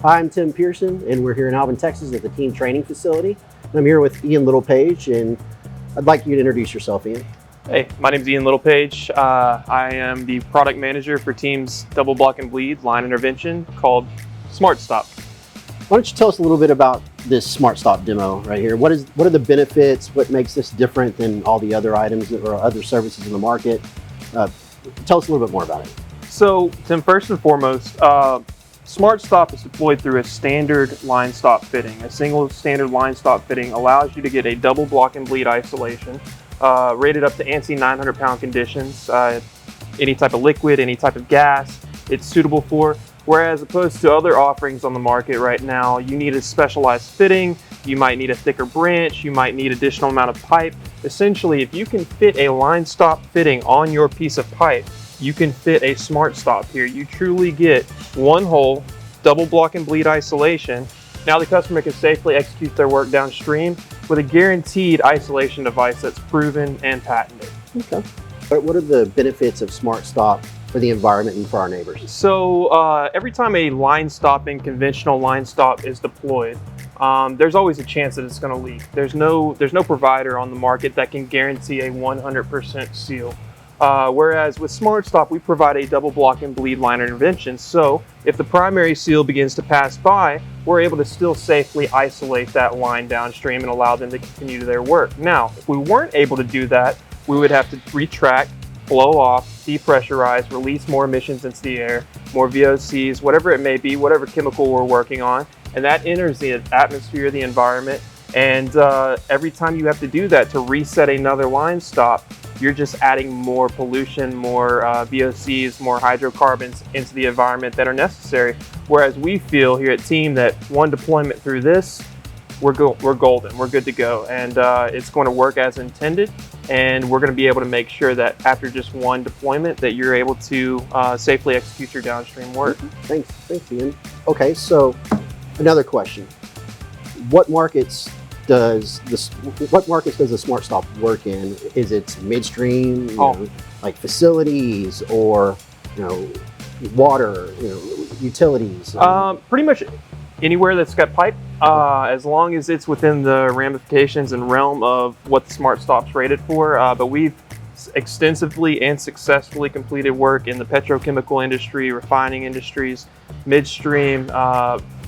Hi, I'm Tim Pearson, and we're here in Alvin, Texas at the team training facility. And I'm here with Ian Littlepage, and I'd like you to introduce yourself, Ian. Hey, my name is Ian Littlepage. I am the product manager for Team's double block and bleed line intervention called SmartStop. Why don't you tell us a little bit about this SmartStop demo right here? What are the benefits? What makes this different than all the other items or other services in the market? Tell us a little bit more about it. So, Tim, first and foremost, SmartStop is deployed through a standard line stop fitting. A single standard line stop fitting allows you to get a double block and bleed isolation, rated up to ANSI 900-pound conditions, any type of liquid, any type of gas it's suitable for. Whereas opposed to other offerings on the market right now, you need a specialized fitting, you might need a thicker branch, you might need additional amount of pipe. Essentially, if you can fit a line stop fitting on your piece of pipe, you can fit a SmartStop here. You truly get one hole, double block and bleed isolation. Now the customer can safely execute their work downstream with a guaranteed isolation device that's proven and patented. Okay. What are the benefits of SmartStop for the environment and for our neighbors? So every time a line stopping, conventional line stop is deployed, there's always a chance that it's going to leak. There's no provider on the market that can guarantee a 100% seal. Whereas with SmartStop, we provide a double block and bleed line intervention. So if the primary seal begins to pass by, we're able to still safely isolate that line downstream and allow them to continue their work. Now, if we weren't able to do that, we would have to retract, blow off, depressurize, release more emissions into the air, more VOCs, whatever it may be, whatever chemical we're working on, and that enters the atmosphere, the environment, and every time you have to do that to reset another line stop, you're just adding more pollution, more VOCs, more hydrocarbons into the environment that are necessary. Whereas we feel here at Team that one deployment through this, we're golden, we're good to go, and it's going to work as intended. And we're going to be able to make sure that after just one deployment that you're able to safely execute your downstream work. Thanks, Ian. Okay, so another question: what markets does the SmartStop work in? Is it midstream, like facilities, or water, utilities? Pretty much anywhere that's got pipe, as long as it's within the ramifications and realm of what the SmartStop's rated for. But we've extensively and successfully completed work in the petrochemical industry, refining industries, midstream,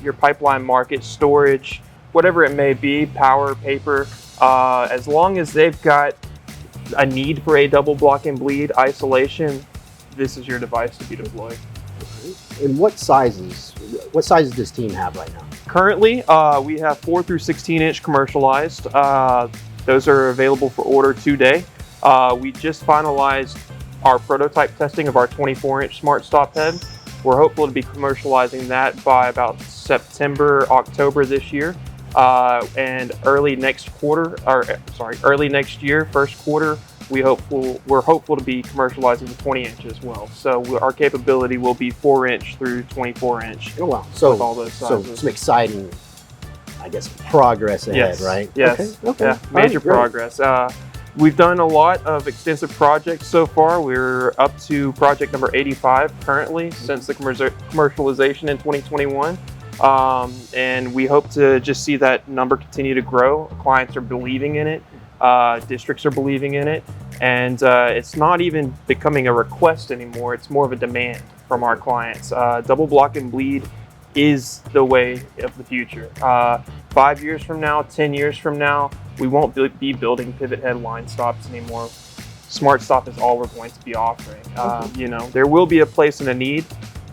your pipeline market, storage, whatever it may be, power, paper. As long as they've got a need for a double block and bleed isolation, this is your device to be deployed. And what sizes does Team have right now? Currently, we have 4 through 16 inch commercialized. Those are available for order today. We just finalized our prototype testing of our 24-inch SmartStop head. We're hopeful to be commercializing that by about September, October this year. And early next year, first quarter, we're hopeful to be commercializing the 20-inch as well. So our capability will be 4-inch through 24-inch. Oh wow! So with all those sizes. So some exciting, I guess, progress ahead, yes. right? Yes. Okay. Yeah, major progress. We've done a lot of extensive projects so far. We're up to project number 85 currently since the commercialization in 2021. And we hope to just see that number continue to grow. Clients are believing in it. Districts are believing in it, and it's not even becoming a request anymore. It's more of a demand from our clients. Double block and bleed is the way of the future. 5 years from now, 10 years from now, we won't be building pivot head line stops anymore. SmartStop is all we're going to be offering. There will be a place and a need,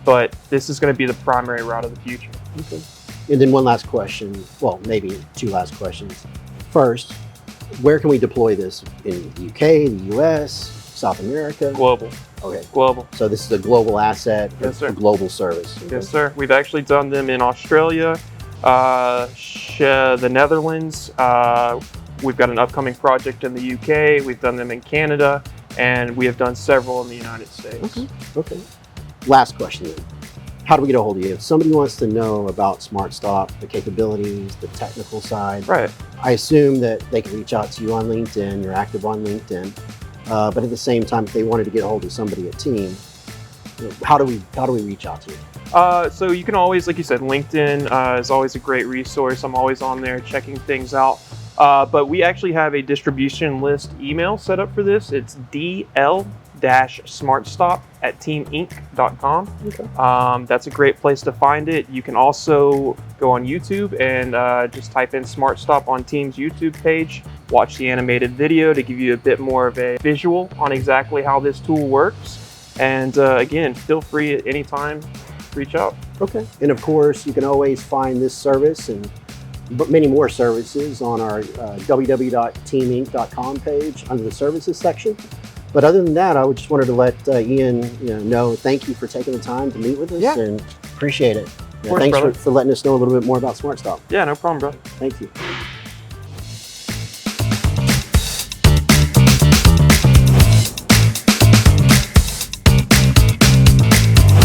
but this is going to be the primary route of the future. Okay. And then one last question, well, maybe two last questions. First, where can we deploy this? In the UK, the US, South America? Global. Okay. Global. So this is a global asset, yes, sir. A global service. Okay. Yes, sir. We've actually done them in Australia, the Netherlands. We've got an upcoming project in the UK. We've done them in Canada, and we have done several in the United States. Okay. Last question then. How do we get a hold of you? If somebody wants to know about SmartStop, the capabilities, the technical side, right? I assume that they can reach out to you on LinkedIn. You're active on LinkedIn. But at the same time, if they wanted to get a hold of somebody at Team, how do we reach out to you? So you can always, like you said, LinkedIn is always a great resource. I'm always on there checking things out. But we actually have a distribution list email set up for this. It's dl-smartstop@teaminc.com. Okay. That's a great place to find it. You can also go on YouTube and just type in SmartStop on Team's YouTube page. Watch the animated video to give you a bit more of a visual on exactly how this tool works. And again, feel free at any time, reach out. Okay. And of course, you can always find this service and many more services on our www.teaminc.com page under the services section. But other than that, I just wanted to let Ian know, thank you for taking the time to meet with us, and appreciate it. Of course, thanks brother. for letting us know a little bit more about SmartStop. Yeah, no problem, bro. Thank you.